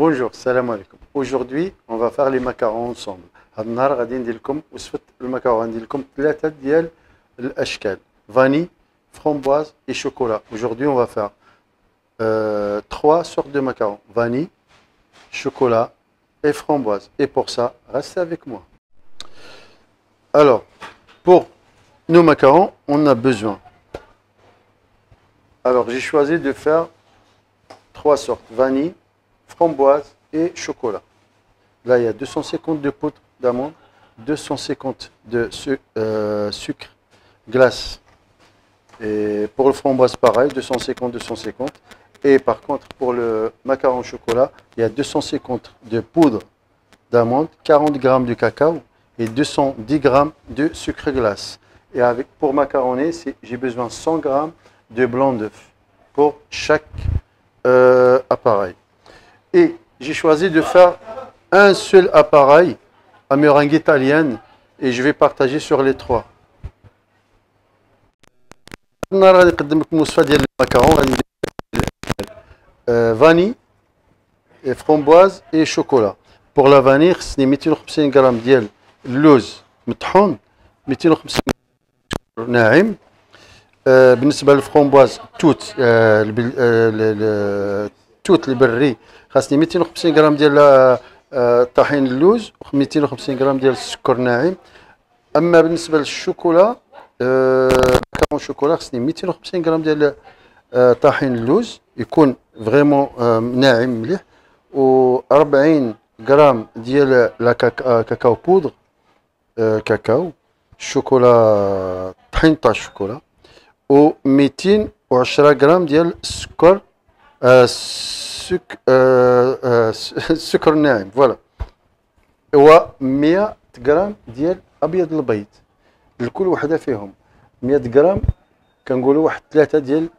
Bonjour, salam alaikum. Aujourd'hui, on va faire les macarons ensemble. هذا النهار غادي ندير لكم وصفة المكرونة. غندير لكم ثلاثة ديال الأشكال: vanille, framboise et chocolat. Aujourd'hui, on va faire trois sortes de macarons: vanille, chocolat et framboise. Et pour ça, restez avec moi. Alors, pour nos macarons, on a besoin. Alors, j'ai choisi de faire trois sortes: vanille, framboise et chocolat. Là, il y a 250 de poudre d'amande, 250 de sucre glace. Et pour le framboise, pareil, 250, 250. Et par contre, pour le macaron au chocolat, il y a 250 de poudre d'amande, 40 g de cacao et 210 g de sucre glace. Et pour macaroner, j'ai besoin de 100 g de blanc d'œuf pour chaque appareil. Et j'ai choisi de faire un seul appareil à meringue italienne et je vais partager sur les trois. النهار غادي نقدم لكم وصفه ديال الماكارون. غادي ندير فاني فرومبواز اي شوكولا. بور لا فاني خصني 250 غرام ديال اللوز مطحون، 250 ناعم. بالنسبه للفرومبواز توت التوت البري خاصني 250 غرام ديال طحين اللوز و 250 غرام ديال السكر ناعم. اما بالنسبه للشوكولا كاون شوكولا خصني 250 غرام ديال طحين اللوز يكون فريمون ناعم مليح، و 40 غرام ديال لا كاكاو بودر كاكاو الشوكولا طحين تاع الشوكولا، و 210 غرام ديال السكر السكر الناعم فوالا، و 100 غرام ديال ابيض البيض. لكل وحده فيهم 100 غرام، كنقولوا واحد 3 ديال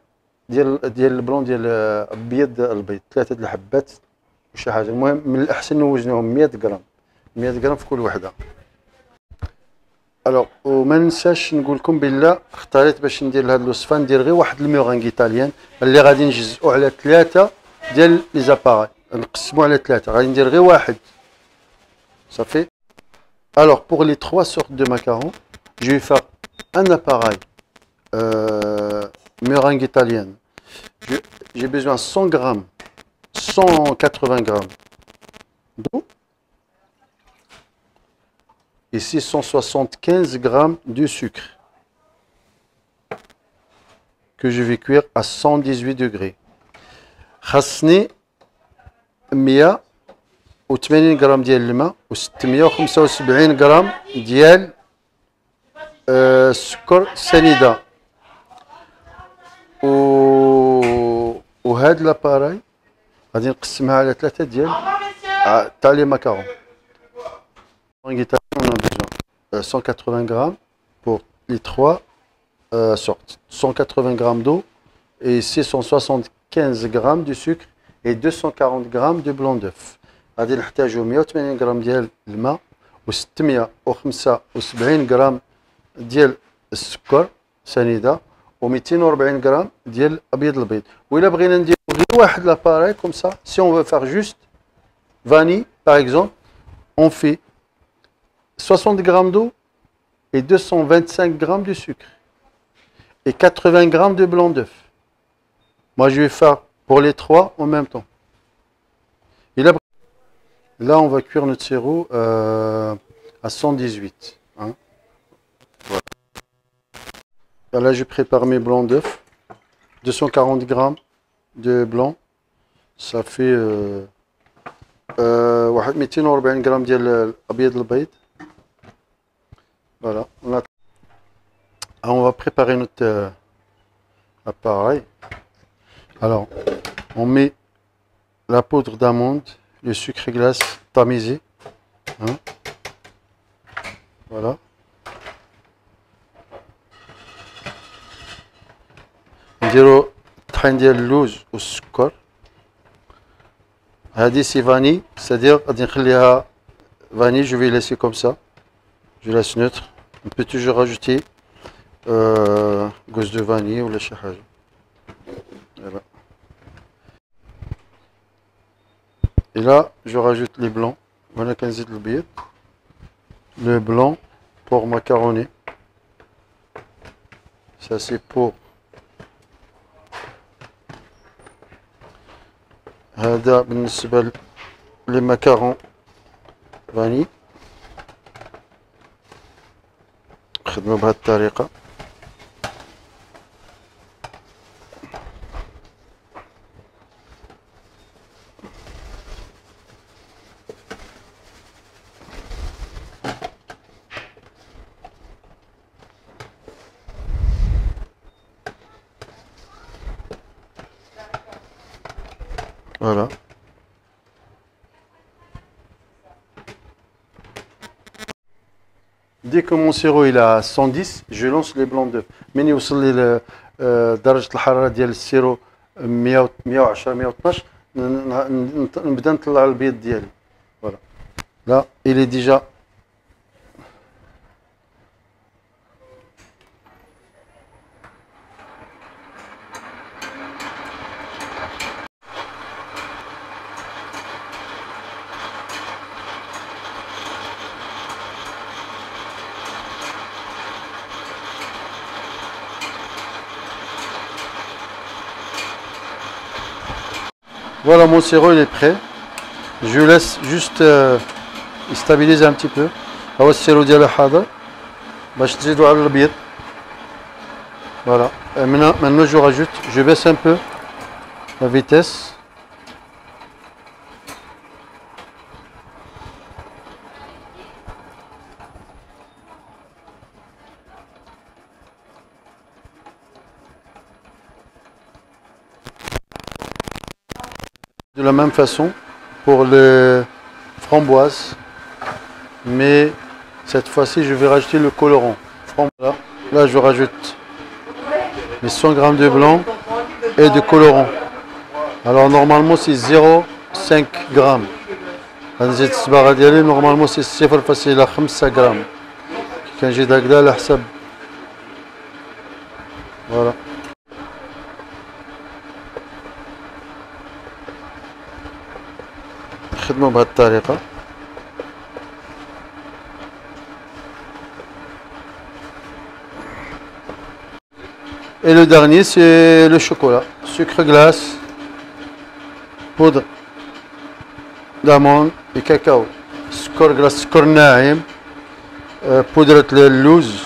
البلون ديال ابيض البيض، 3 د الحبات وشي حاجه. المهم من الاحسن نوزنوهم 100 غرام، 100 غرام في كل وحده. الوغ وما ننساش نقول لكم بالله اختاريت باش ندير لهاد الوصفه ندير غير واحد الميرانغ ايطاليان اللي غادي نجزئوا على 3 ديال لي زاباراي، نقسموا على 3. غادي ندير غير واحد صافي. Alors pour les trois sortes de macarons, je vais faire un appareil meringue italienne. J'ai besoin de 100 grammes, 180 grammes d'eau. Ici 175 grammes de sucre que je vais cuire à 118 degrés. خاصني 180 غرام ديال الماء و 675 غرام ديال السكر سنيده. وهاد لاباراي غادي نقسمها على 3 ديال تاع لي ماكارون. On a besoin 180 grammes pour les trois sortes, 180 grammes d'eau et 675 grammes de sucre et 240 grammes de blanc d'œuf. غادي نحتاجو 180 غرام ديال الماء و 675 غرام ديال السكر سنيده و 240 غرام ديال ابيض البيض. وإلا بغينا نديرو غير واحد لاباراي كوم سا، si on veut faire juste vanille par exemple, on fait 60 grammes d'eau et 225 grammes de sucre et 80 grammes de blanc d'œuf. Moi je vais faire pour les trois en même temps. Et là on va cuire notre sirop à 118. Hein. Voilà. Là je prépare mes blancs d'œufs. 240 grammes de blanc. Ça fait 240 grammes ديال الابيض البيض. Voilà, on va préparer notre appareil. Alors, on met la poudre d'amande, le sucre glace tamisé. Hein. Voilà. نديرو طحين ديال اللوز والسكر. هذه سي فاني، c'est-à-dire غادي نخليها فاني. Je vais laisser comme ça. Je laisse neutre. On peut toujours rajouter gousse de vanille ou la شي حاجة. Voilà. Et là, je rajoute les blancs. Voilà, le blanc pour macaroni. Ça, c'est pour هذا بالنسبة للمكرون فاني. نخدمو بهذه الطريقة. Voilà. Dès que mon sirop il est à 110, je lance les blancs d'œufs. من يوصل لي درجة الحرارة ديال السيرو 110 112 نبدا نطلع البيض ديالي. Voilà. Là, il est déjà Voilà, mon sirop il est prêt. Je laisse juste stabiliser un petit peu. هو السيرو ديالو حاضر باش تزيدو على البيض. Voilà. Maintenant je rajoute, je baisse un peu la vitesse. De la même façon pour les framboises, mais cette fois-ci je vais rajouter le colorant. Là je rajoute les 100 g de blanc et de colorant. Alors normalement c'est 0,5 g. هنزيد الصباغة ديالي normalement c'est 0,5 g. كنجي هكذا على حسب. Voilà. نخدمو بهذه الطريقة. Et le dernier c'est le chocolat, sucre glace, poudre d'amande et cacao, سكر glace, سكر ناعم, بودرة اللوز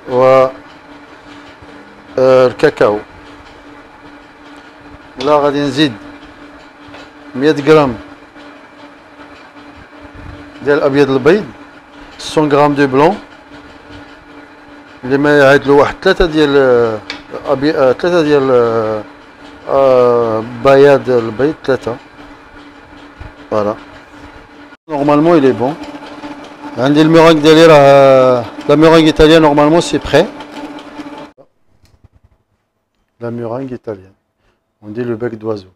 و الكاكاو. لا غادي نزيد 100 غرام ديال الابيض البيض، 100 غرام دو بلون اللي ما يعادلو واحد 3 ديال 3 ديال بياض البيض 3. Voilà. Normalement il est bon. عندي الميرونغ ديالي راه لا ميرونغ ايطاليان normalement c'est prêt. La meringue italienne. On dit le bec d'oiseau.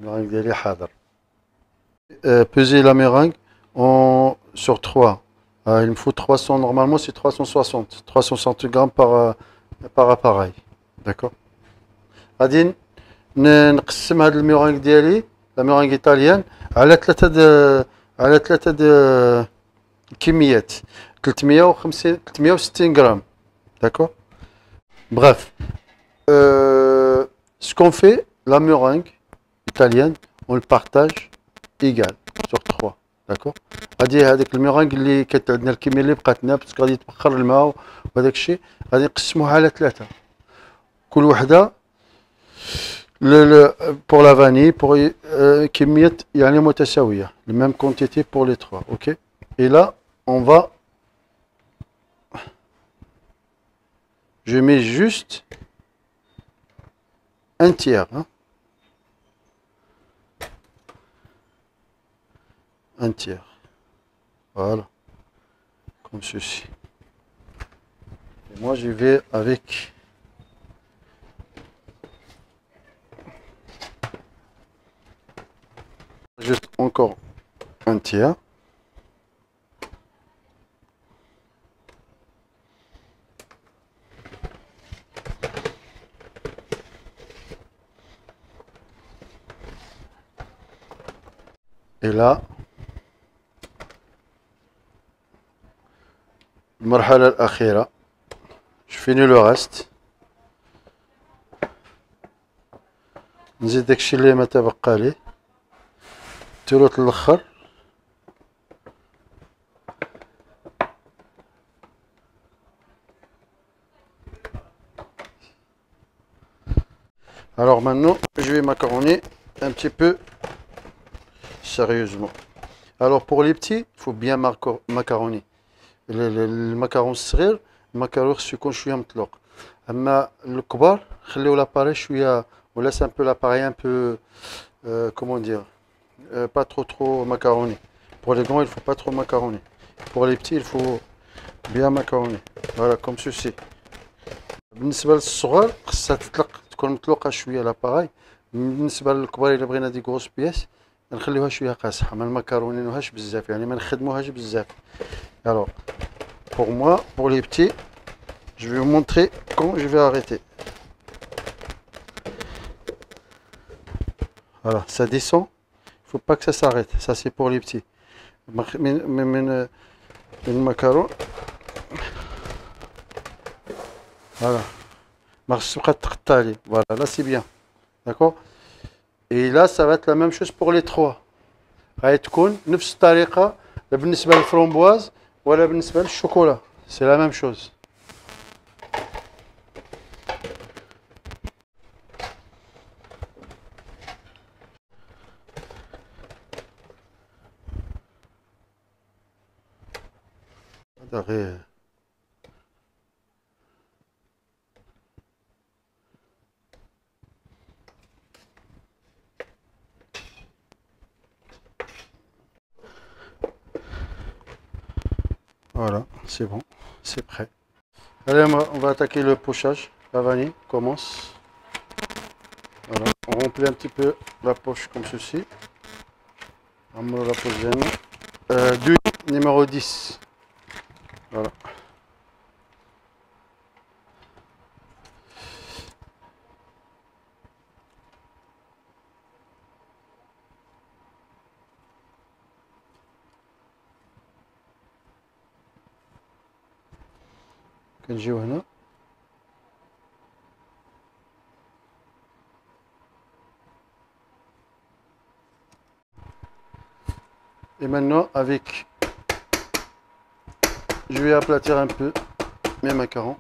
Meringue ديالي حاضر. Peser la meringue sur 3. Il me faut 300, normalement c'est 360 grammes par appareil. D'accord. غادي نقسم هاد الميرونغ ديالي لا ميرونغ ايطاليان على 3 كميات 360 grammes. D'accord. Bref, ce qu'on fait, la meringue italienne, on le partage égal sur 3. D'accord. غادي هذيك الميرونغ اللي كانت عندنا الكميه اللي بقاتنا باسكو غادي يتبخر الماء وهذاك الشيء غادي نقسموها على 3. كل وحده pour la vanille pour كميه يعني متساويه, la même quantité pour les 3. OK. Et là on va, je mets juste un tiers, hein. Un tiers. Voilà. Comme ceci. Et moi je vais avec juste encore un tiers. Et là, المرحلة الأخيرة. Je finis le reste. نزيد داكشي اللي ما تبقى لي. الثلث الآخر. Alors maintenant, je vais macaroner un petit peu sérieusement. Alors pour les petits, il faut bien macaroner. المكرون الصغير المكرون خصو يكون شويه مطلوق. اما الكبار خليو لاباري شويه ولا un peu l'appareil un peu comment dire pas trop macaroné. Pour les grands, il faut pas trop macaroner. Pour les petits, il faut bien macaroner. Voilà comme ceci. بالنسبه للصغار خصها تكون مطلوقه شويه لاباراي. بالنسبه للكبار الا بغينا دي غروس بياس نخليوها شويه قاصحه، ما نمكرونينوهاش بزاف، يعني ما نخدموهاش بزاف. Alors pour moi, pour les petits, je vais vous montrer quand je vais arrêter. Voilà, ça descend, il ne faut pas que ça s'arrête, ça c'est pour les petits. Le macaron. Voilà. Voilà, là c'est bien. D'accord. Et là, ça va être la même chose pour les trois. غتكون نفس الطريقة بالنسبة للفرomboise ولا بالنسبة للشوكولا. C'est la même chose. Voilà, c'est bon, c'est prêt. Allez, on va attaquer le pochage. La vanille commence. Voilà, on remplit un petit peu la poche comme ceci. La poche d'huile numéro 10. Voilà. كنجيو هنا et maintenant avec je vais aplatir un peu mes macarons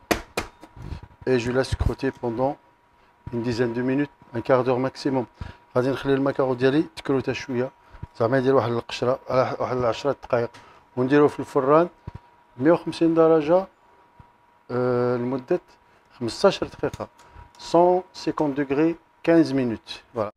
et je laisse crotter pendant une dizaine de minutes, un quart d'heure maximum. غادي نخلي المكرون ديالي تكروته شويه زعما يدير واحد القشره واحد 10 دقائق ونديروه في الفران 150 درجه لمده 15 دقيقه 150 degrés 15 minutes. Voilà.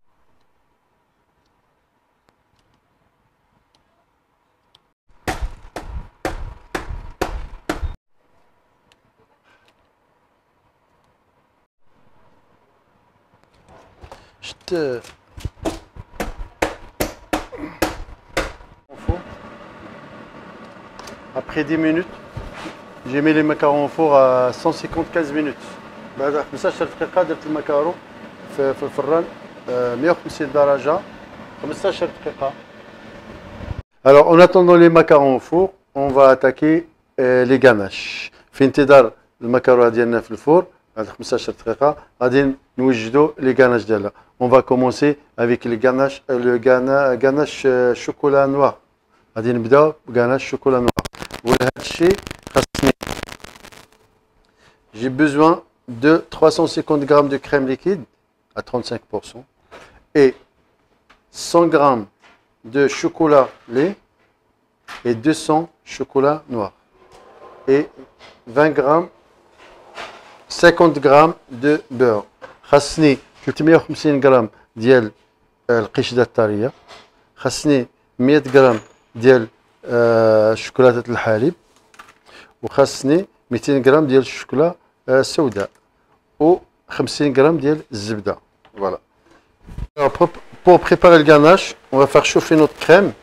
Après 10 minutes, j'ai mis les macarons au four à 150-15 minutes. بعد 15 دقيقة درت المكرون في الفران 150 درجة 15 دقيقة. Alors en attendant les macarons au four, on va attaquer les ganaches. في انتظار المكرونة ديالنا في الفور بعد 15 دقيقة غادي نوجدوا les ganaches ديالنا. On va commencer avec les ganaches, le ganache chocolat noir. غادي نبداو بغاناش شوكولا نوار. ولهذا الشيء خاصني j'ai besoin de 350 g de crème liquide à 35% et 100 g de chocolat lait et 200 chocolat noir et 20 g 50 g de beurre. خاصني 350 g ديال القشده الطريه، خاصني 100 g ديال شوكولاتة الحليب، وخاصني 200 غرام ديال الشوكولا السوداء و 50 غرام ديال الزبدة. Voilà. Pour préparer le ganache, on va faire chauffer notre crème.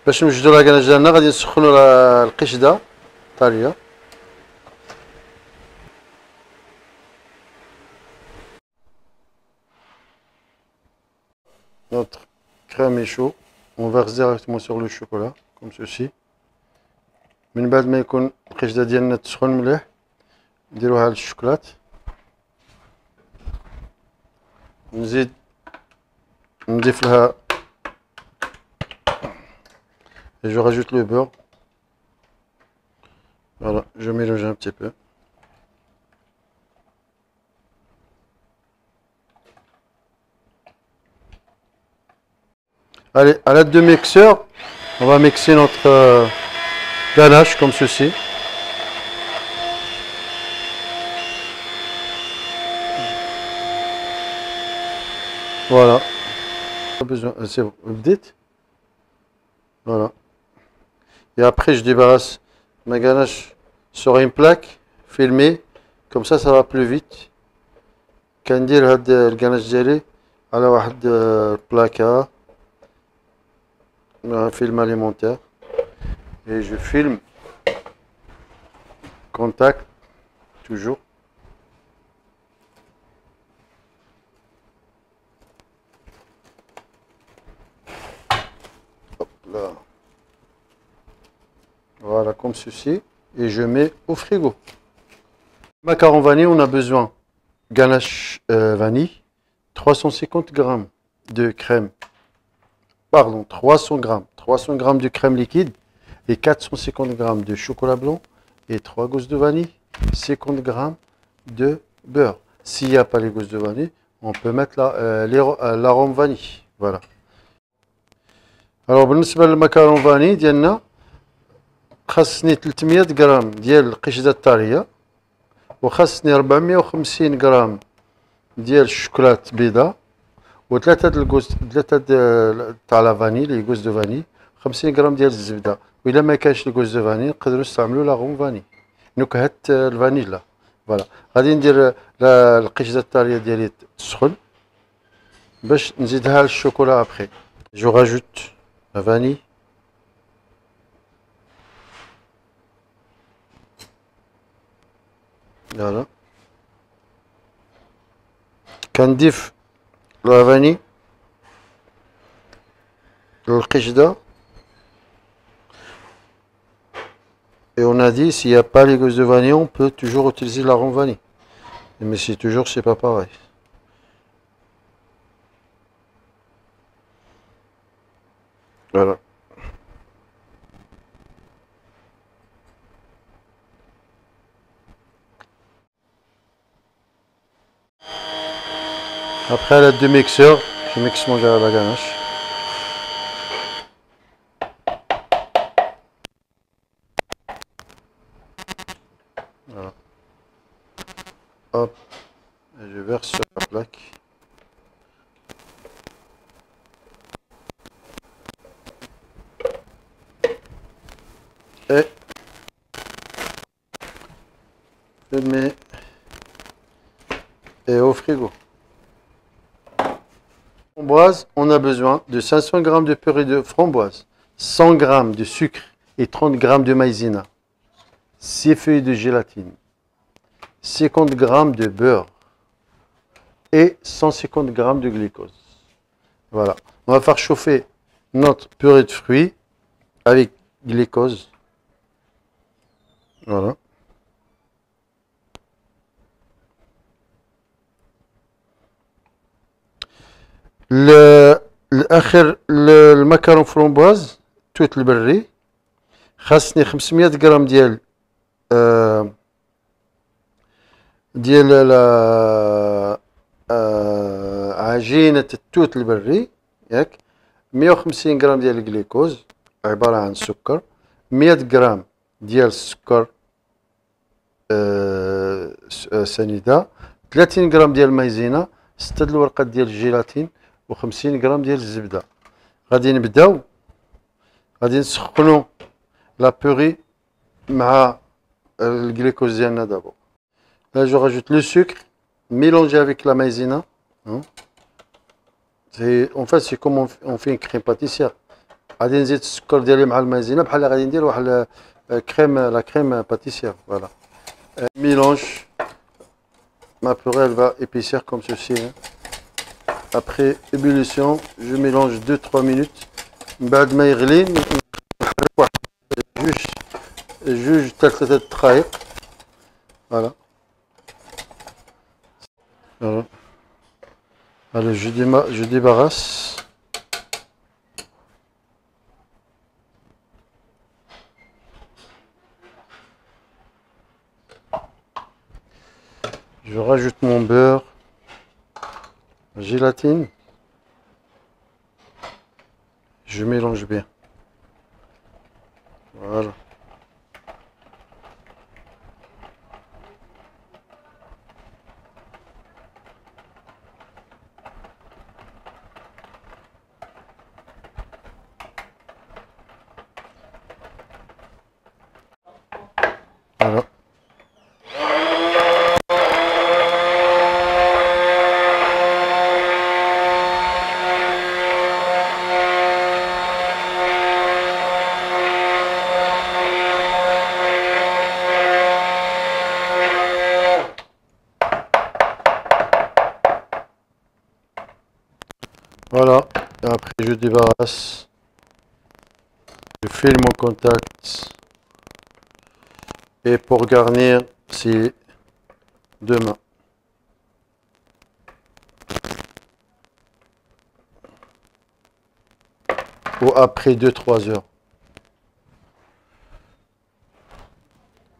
باش نوجدوا لا ganache ديالنا غادي نسخنوا القشدة طرية. Notre crème est chaud. on verse directement sur le chocolat comme ceci. من بعد ما يكون القشده ديالنا تسخن مليح نديروها على الشوكولات. نضيف لها et je rajoute le beurre. Voilà, je mélange un petit peu. Allez, à l'aide de mixeur, on va mixer notre ganache comme ceci. Voilà. Pas besoin, c'est bon. Vous dites? Voilà. Et après, je débarrasse ma ganache sur une plaque filmée. Comme ça va plus vite. كندير هاد الجناش ديالي على واحد البلاكة film alimentaire et je filme contact toujours. Hop là. Voilà comme ceci et je mets au frigo. Macaron vanille, on a besoin ganache vanille, 350 grammes de crème. Pardon, 300 grammes de crème liquide et 450 grammes de chocolat blanc et 3 gousses de vanille, 50 grammes de beurre. S'il n'y a pas les gousses de vanille, on peut mettre l'arôme vanille. Voilà. Alors, بالنسبة للمكرون فاني ديالنا خاصني 300 غرام ديال القشده الطريه وخاصني 450 غرام ديال الشوكولات بيضاء وثلاثة تاع لا فاني لي غوز دو فاني 50 غرام ديال الزبده. وإلا ما كانش الغوز دو فاني نقدروا نستعملوا لاغوم فاني نكهه الفانيلا. فوالا غادي ندير القشده الطريه ديالي تسخن باش نزيدها للشوكولا ابخي. جو راجوت لا فاني فوالا كنضيف la vanille, le qishda, et on a dit s'il n'y a pas les gousses de vanille, on peut toujours utiliser l'arôme vanille. Mais c'est toujours, c'est pas pareil. Voilà. Après, à l'aide du mixeur, je mixe la ganache. Voilà. Hop. Et je verse sur la plaque. Et je mets au frigo. Framboise, on a besoin de 500 g de purée de framboise, 100 g de sucre et 30 g de maïzena, 6 feuilles de gélatine, 50 g de beurre et 150 g de glucose. Voilà, on va faire chauffer notre purée de fruits avec glucose. Voilà. الاخر المكرون فرومبواز توت البري خاصني 500 غرام ديال عجينه التوت البري ياك 150 غرام ديال الجليكوز عباره عن سكر 100 غرام ديال السكر سنيده 30 غرام ديال المايزينا 6 الورقات ديال الجيلاتين و50 غرام ديال الزبده. غادي نبداو غادي نسخنوا لا بوري مع الجليكوز ديالنا دابا. Là je rajoute le sucre mélangé avec la maïzena. En fait c'est comme on fait une crème pâtissière. غادي نزيد السكر ديالي مع المايزينا بحال غادي ندير واحد la crème pâtissière. Voilà. Mélange. Ma purée elle va épaissir comme ceci. Après ébullition, je mélange 2-3 minutes من بعد ما يغلي نحرك واحد جوج حتى 3 دقائق. فوالا فوالا. Allez, je débarrasse. Je rajoute mon beurre, gélatine. Je mélange bien. Voilà. Voilà. Voilà. Et après, je débarrasse. Je file mon contact. Et pour garnir, c'est deux mains. Ou après 2-3 heures.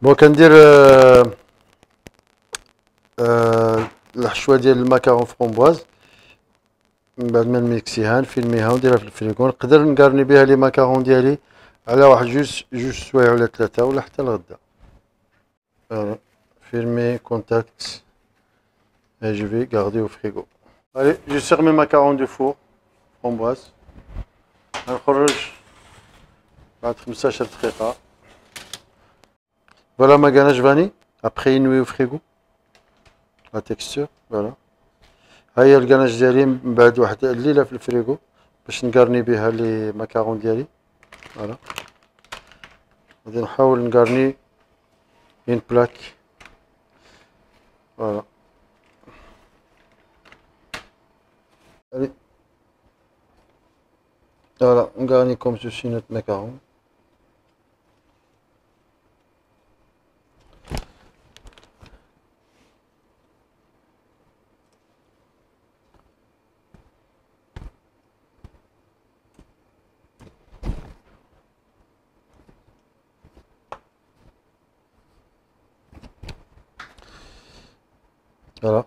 Bon, كندير الحشوه ديال الماكارون فرومبواز. من بعد ما نميكسيها نفيلميها ونديرها في الفريكو. نقدر نقارني بها لي ماكارون ديالي على واحد جوج سوايع ولا 3 ولا حتى الغدا. Voilà. Filmer, contact. Et je vais garder au frigo. Allez, je sers mes macarons du four. Framboise. نخرج بعد 15 دقيقة. Voilà ma ganache vanille. Après une nuit au frigo. La texture, voilà. هاهي الكناش ديالي من بعد واحد الليلة في الفريغو باش نقارني بها لي ماكارون ديالي. فوالا. غادي نحاول نقارني une plaque. Voilà. Allez. Voilà, on garnit comme ceci notre macaron. Voilà.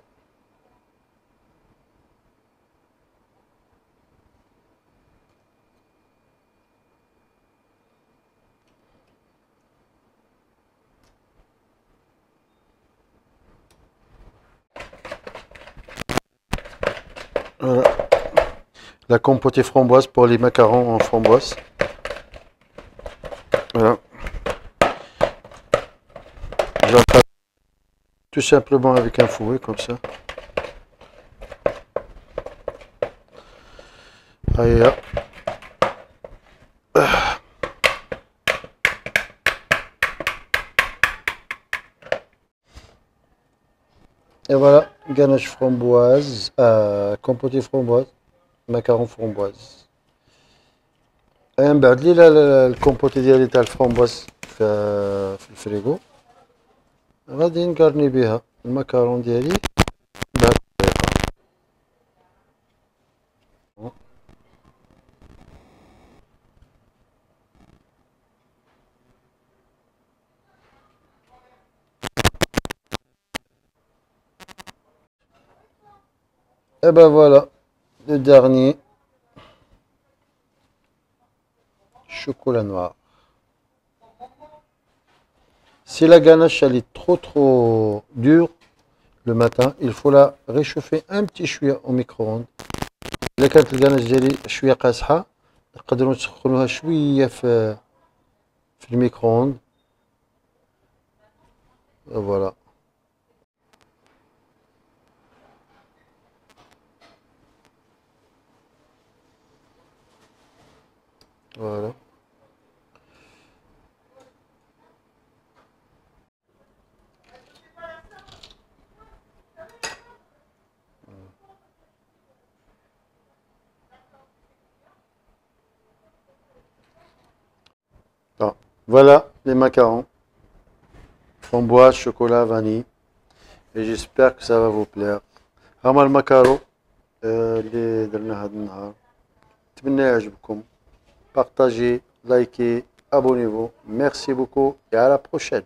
Voilà. La compotée framboise pour les macarons en framboise. Voilà. J'attrape tout simplement avec un fouet comme ça. Allez là. Et voilà, ganache framboise, compotée framboise, macaron framboise. من بعد لي الكومبوتي ديالي تاع الفرomboise في الفريغو غادي نقارني بها الماكارون ديالي بهاد الطريقة. Et ben voilà, le dernier chocolat noir. Si la ganache elle est trop dure le matin, il faut la réchauffer un petit chouïa au micro-ondes. إلا كانت الكناش ديالي شوية قاصحة نقدروا نسخنوها شوية في الميكرووند. فوالا. فوالا. Voilà les macarons. Framboise, chocolat, vanille. Et j'espère que ça va vous plaire. هما المكارو اللي درنا هذا النهار. نتمنى يعجبكم. Partagez, likez, abonnez-vous. Merci beaucoup et à la prochaine.